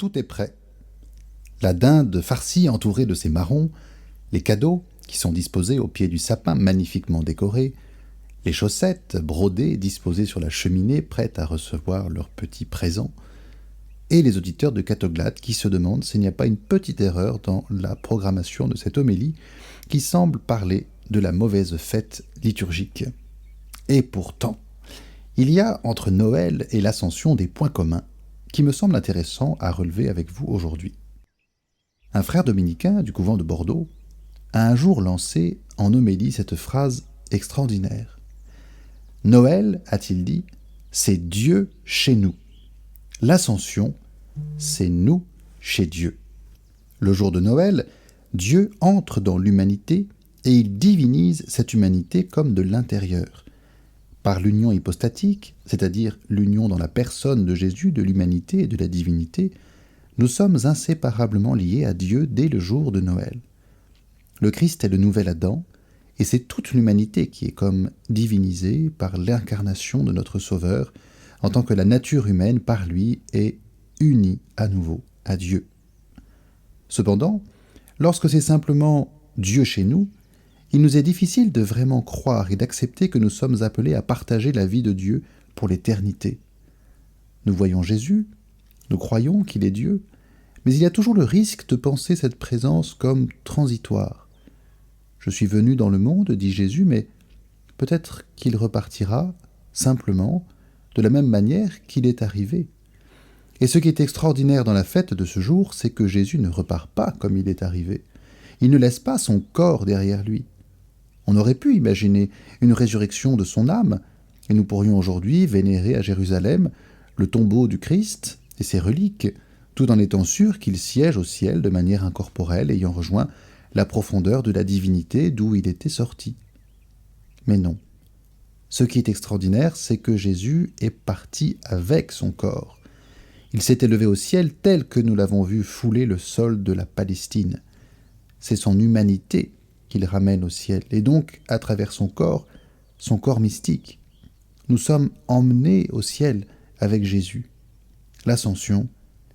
Tout est prêt. La dinde farcie entourée de ses marrons, les cadeaux qui sont disposés au pied du sapin magnifiquement décoré, les chaussettes brodées disposées sur la cheminée prêtes à recevoir leurs petits présents, et les auditeurs de Catoglade qui se demandent s'il n'y a pas une petite erreur dans la programmation de cette homélie qui semble parler de la mauvaise fête liturgique. Et pourtant, il y a entre Noël et l'Ascension des points communs qui me semblent intéressants à relever avec vous aujourd'hui. Un frère dominicain du couvent de Bordeaux a un jour lancé en homélie cette phrase extraordinaire. « Noël, a-t-il dit, c'est Dieu chez nous. L'Ascension, c'est nous chez Dieu. Le jour de Noël, Dieu entre dans l'humanité et il divinise cette humanité comme de l'intérieur. Par l'union hypostatique, c'est-à-dire l'union dans la personne de Jésus, de l'humanité et de la divinité, nous sommes inséparablement liés à Dieu dès le jour de Noël. Le Christ est le nouvel Adam, et c'est toute l'humanité qui est comme divinisée par l'incarnation de notre Sauveur, en tant que la nature humaine, par lui, est unie à nouveau à Dieu. Cependant, lorsque c'est simplement Dieu chez nous, il nous est difficile de vraiment croire et d'accepter que nous sommes appelés à partager la vie de Dieu pour l'éternité. Nous voyons Jésus, nous croyons qu'il est Dieu, mais il y a toujours le risque de penser cette présence comme transitoire. Je suis venu dans le monde, dit Jésus, mais peut-être qu'il repartira simplement de la même manière qu'il est arrivé. Et ce qui est extraordinaire dans la fête de ce jour, c'est que Jésus ne repart pas comme il est arrivé. Il ne laisse pas son corps derrière lui. On aurait pu imaginer une résurrection de son âme, et nous pourrions aujourd'hui vénérer à Jérusalem le tombeau du Christ et ses reliques, tout en étant sûrs qu'il siège au ciel de manière incorporelle, ayant rejoint la profondeur de la divinité d'où il était sorti. Mais non. Ce qui est extraordinaire, c'est que Jésus est parti avec son corps. Il s'est élevé au ciel tel que nous l'avons vu fouler le sol de la Palestine. C'est son humanité qu'il ramène au ciel, et donc, à travers son corps mystique. Nous sommes emmenés au ciel avec Jésus. L'Ascension,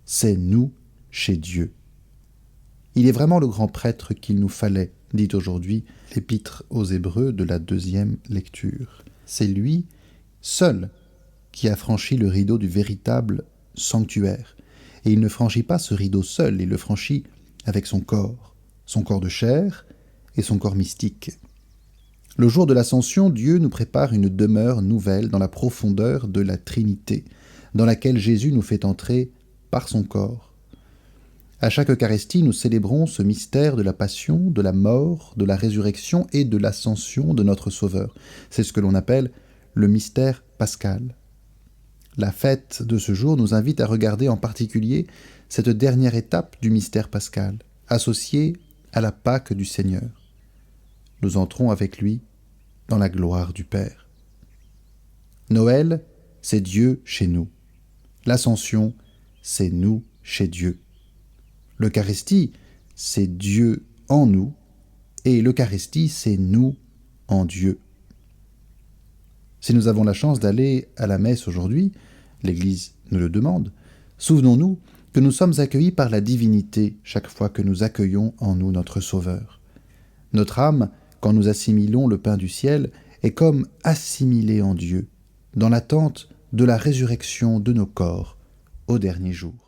c'est nous chez Dieu. Il est vraiment le grand prêtre qu'il nous fallait, dit aujourd'hui l'Épître aux Hébreux de la 2e lecture. C'est lui, seul, qui a franchi le rideau du véritable sanctuaire. Et il ne franchit pas ce rideau seul, il le franchit avec son corps de chair et son corps mystique. Le jour de l'Ascension, Dieu nous prépare une demeure nouvelle dans la profondeur de la Trinité, dans laquelle Jésus nous fait entrer par son corps. À chaque Eucharistie, nous célébrons ce mystère de la passion, de la mort, de la résurrection et de l'ascension de notre Sauveur. C'est ce que l'on appelle le mystère pascal. La fête de ce jour nous invite à regarder en particulier cette dernière étape du mystère pascal, associée à la Pâque du Seigneur. Nous entrons avec lui dans la gloire du Père. Noël, c'est Dieu chez nous. L'Ascension, c'est nous chez Dieu. L'Eucharistie, c'est Dieu en nous, et l'Eucharistie, c'est nous en Dieu. Si nous avons la chance d'aller à la messe aujourd'hui, l'Église nous le demande, souvenons-nous que nous sommes accueillis par la divinité chaque fois que nous accueillons en nous notre Sauveur. Notre âme, quand nous assimilons le pain du ciel, est comme assimilée en Dieu, dans l'attente de la résurrection de nos corps au dernier jour.